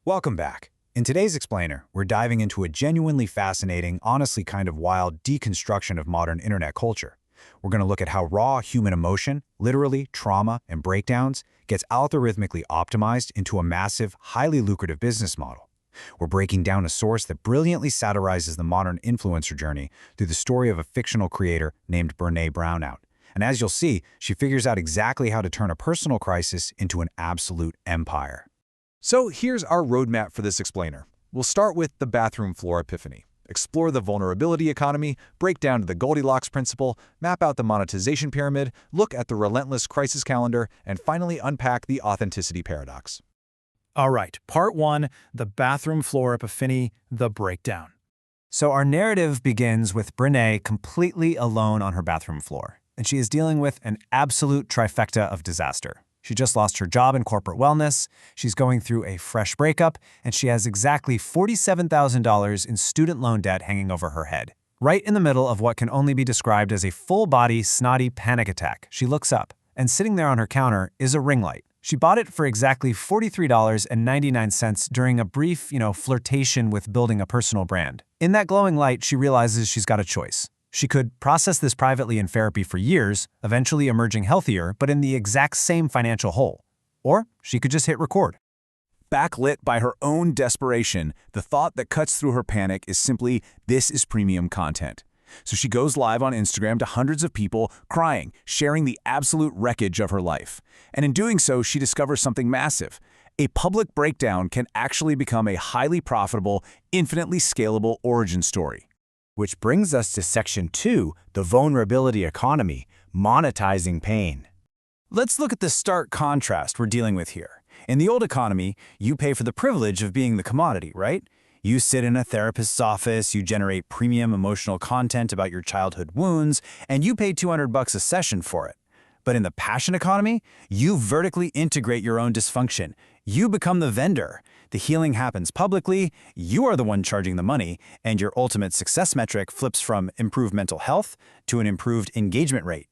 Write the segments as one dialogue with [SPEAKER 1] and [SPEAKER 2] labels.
[SPEAKER 1] Welcome back. In today's Explainer, we're diving into a genuinely fascinating, honestly kind of wild deconstruction of modern internet culture. We're going to look at how raw human emotion, literally trauma and breakdowns, gets algorithmically optimized into a massive, highly lucrative business model. We're breaking down a source that brilliantly satirizes the modern influencer journey through the story of a fictional creator named Brené Brownout. And as you'll see, she figures out exactly how to turn a personal crisis into an absolute empire.
[SPEAKER 2] So here's our roadmap for this explainer. We'll start with the bathroom floor epiphany, explore the vulnerability economy, break down to the Goldilocks principle, map out the monetization pyramid, look at the relentless crisis calendar, and finally unpack the authenticity paradox.
[SPEAKER 3] All right, part one, the bathroom floor epiphany, the breakdown.
[SPEAKER 4] So our narrative begins with Brené completely alone on her bathroom floor, and she is dealing with an absolute trifecta of disaster. She just lost her job in corporate wellness, she's going through a fresh breakup, and she has exactly $47,000 in student loan debt hanging over her head. Right in the middle of what can only be described as a full-body, snotty panic attack, she looks up, and sitting there on her counter is a ring light. She bought it for exactly $43.99 during a brief, flirtation with building a personal brand. In that glowing light, she realizes she's got a choice. She could process this privately in therapy for years, eventually emerging healthier, but in the exact same financial hole. Or she could just hit record.
[SPEAKER 2] Backlit by her own desperation, the thought that cuts through her panic is simply, this is premium content. So she goes live on Instagram to hundreds of people, crying, sharing the absolute wreckage of her life. And in doing so, she discovers something massive. A public breakdown can actually become a highly profitable, infinitely scalable origin story.
[SPEAKER 1] Which brings us to Section 2, the vulnerability economy, monetizing pain. Let's look at the stark contrast we're dealing with here. In the old economy, you pay for the privilege of being the commodity, right? You sit in a therapist's office, you generate premium emotional content about your childhood wounds, and you pay $200 a session for it. But in the passion economy, you vertically integrate your own dysfunction. You become the vendor. The healing happens publicly, you are the one charging the money, and your ultimate success metric flips from improved mental health to an improved engagement rate.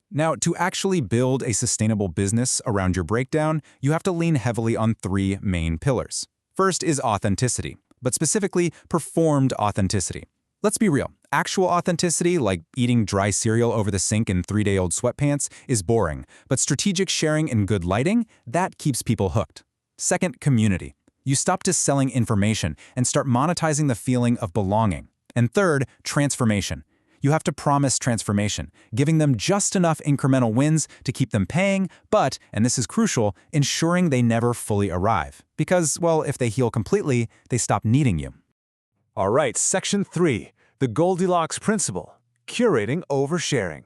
[SPEAKER 2] Now, to actually build a sustainable business around your breakdown, you have to lean heavily on three main pillars. First is authenticity, but specifically performed authenticity. Let's be real, actual authenticity, like eating dry cereal over the sink in 3-day-old sweatpants, is boring, but strategic sharing in good lighting, that keeps people hooked. Second, community. You stop just selling information and start monetizing the feeling of belonging. And third, transformation. You have to promise transformation, giving them just enough incremental wins to keep them paying, but, and this is crucial, ensuring they never fully arrive. Because, well, if they heal completely, they stop needing you.
[SPEAKER 5] All right, Section 3, the Goldilocks principle, curating over sharing.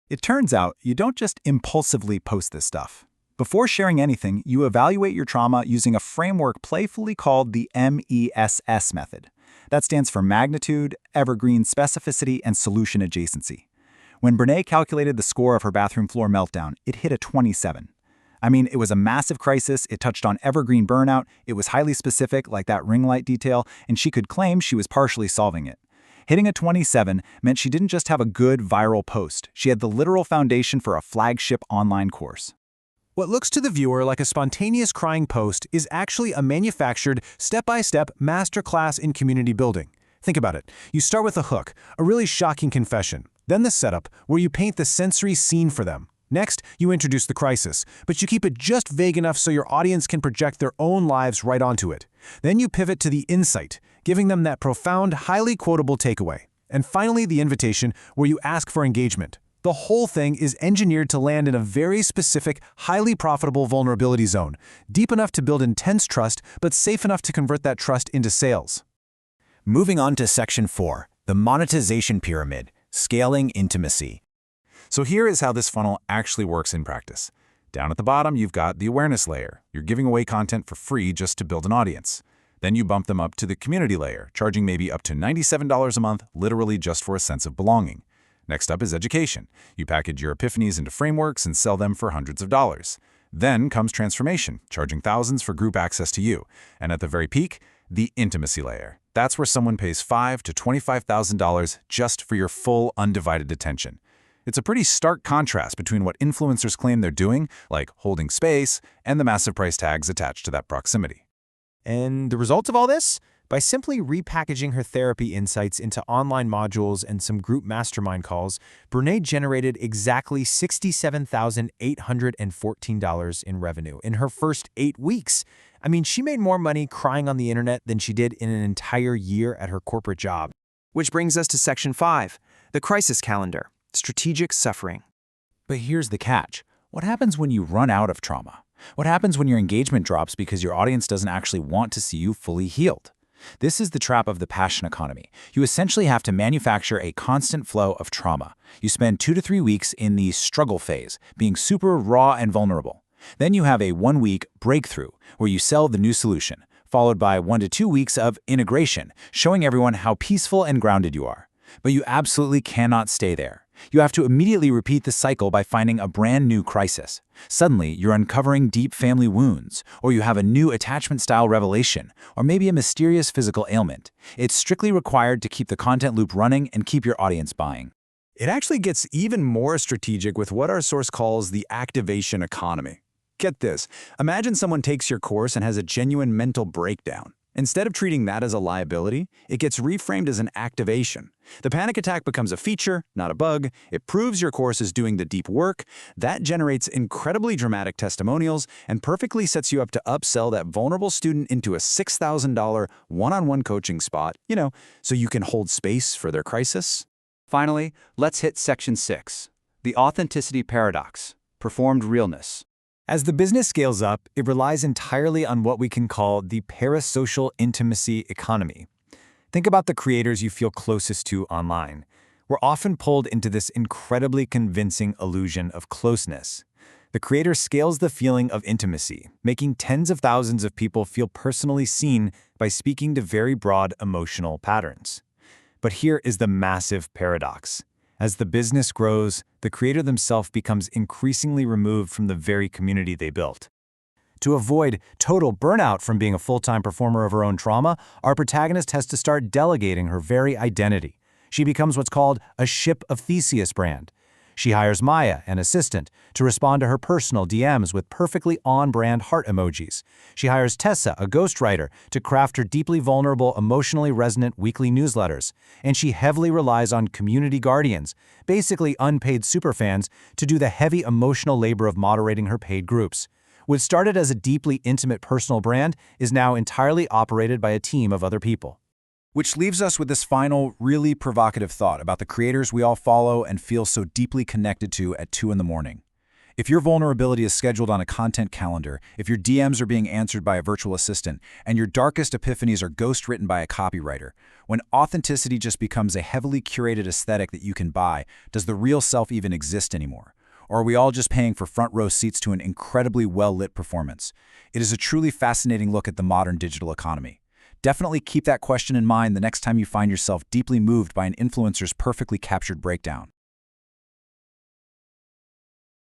[SPEAKER 6] It turns out you don't just impulsively post this stuff. Before sharing anything, you evaluate your trauma using a framework playfully called the MESS method. That stands for magnitude, evergreen specificity, and solution adjacency. When Brené calculated the score of her bathroom floor meltdown, it hit a 27. I mean, it was a massive crisis, it touched on evergreen burnout, it was highly specific, like that ring light detail, and she could claim she was partially solving it. Hitting a 27 meant she didn't just have a good viral post, she had the literal foundation for a flagship online course.
[SPEAKER 3] What looks to the viewer like a spontaneous crying post is actually a manufactured, step-by-step masterclass in community building. Think about it. You start with a hook, a really shocking confession. Then the setup, where you paint the sensory scene for them. Next, you introduce the crisis, but you keep it just vague enough so your audience can project their own lives right onto it. Then you pivot to the insight, giving them that profound, highly quotable takeaway. And finally, the invitation, where you ask for engagement. The whole thing is engineered to land in a very specific, highly profitable vulnerability zone, deep enough to build intense trust, but safe enough to convert that trust into sales.
[SPEAKER 1] Moving on to Section 4, the monetization pyramid, scaling intimacy.
[SPEAKER 2] So here is how this funnel actually works in practice. Down at the bottom, you've got the awareness layer. You're giving away content for free just to build an audience. Then you bump them up to the community layer, charging maybe up to $97 a month, literally just for a sense of belonging. Next up is education. You package your epiphanies into frameworks and sell them for hundreds of dollars. Then comes transformation, charging thousands for group access to you. And at the very peak, the intimacy layer. That's where someone pays $5,000 to $25,000 just for your full, undivided attention. It's a pretty stark contrast between what influencers claim they're doing, like holding space, and the massive price tags attached to that proximity.
[SPEAKER 3] And the result of all this? By simply repackaging her therapy insights into online modules and some group mastermind calls, Brené generated exactly $67,814 in revenue in her first 8 weeks. I mean, she made more money crying on the internet than she did in an entire year at her corporate job.
[SPEAKER 7] Which brings us to Section 5, the crisis calendar, strategic suffering.
[SPEAKER 6] But here's the catch. What happens when you run out of trauma? What happens when your engagement drops because your audience doesn't actually want to see you fully healed? This is the trap of the passion economy. You essentially have to manufacture a constant flow of trauma. You spend 2 to 3 weeks in the struggle phase, being super raw and vulnerable. Then you have a 1-week breakthrough, where you sell the new solution, followed by 1 to 2 weeks of integration, showing everyone how peaceful and grounded you are. But you absolutely cannot stay there. You have to immediately repeat the cycle by finding a brand new crisis. Suddenly, you're uncovering deep family wounds, or you have a new attachment-style revelation, or maybe a mysterious physical ailment. It's strictly required to keep the content loop running and keep your audience buying.
[SPEAKER 1] It actually gets even more strategic with what our source calls the activation economy. Get this. Imagine someone takes your course and has a genuine mental breakdown. Instead of treating that as a liability, it gets reframed as an activation. The panic attack becomes a feature, not a bug. It proves your course is doing the deep work. That generates incredibly dramatic testimonials and perfectly sets you up to upsell that vulnerable student into a $6,000 one-on-one coaching spot, so you can hold space for their crisis.
[SPEAKER 6] Finally, let's hit Section 6, the authenticity paradox, performed realness.
[SPEAKER 3] As the business scales up, it relies entirely on what we can call the parasocial intimacy economy. Think about the creators you feel closest to online. We're often pulled into this incredibly convincing illusion of closeness. The creator scales the feeling of intimacy, making tens of thousands of people feel personally seen by speaking to very broad emotional patterns. But here is the massive paradox. As the business grows, the creator themselves becomes increasingly removed from the very community they built. To avoid total burnout from being a full-time performer of her own trauma, our protagonist has to start delegating her very identity. She becomes what's called a Ship of Theseus brand. She hires Maya, an assistant, to respond to her personal DMs with perfectly on-brand heart emojis. She hires Tessa, a ghostwriter, to craft her deeply vulnerable, emotionally resonant weekly newsletters. And she heavily relies on community guardians, basically unpaid superfans, to do the heavy emotional labor of moderating her paid groups. What started as a deeply intimate personal brand is now entirely operated by a team of other people.
[SPEAKER 6] Which leaves us with this final, really provocative thought about the creators we all follow and feel so deeply connected to at 2 in the morning. If your vulnerability is scheduled on a content calendar, if your DMs are being answered by a virtual assistant, and your darkest epiphanies are ghostwritten by a copywriter, when authenticity just becomes a heavily curated aesthetic that you can buy, does the real self even exist anymore? Or are we all just paying for front-row seats to an incredibly well-lit performance? It is a truly fascinating look at the modern digital economy. Definitely keep that question in mind the next time you find yourself deeply moved by an influencer's perfectly captured breakdown.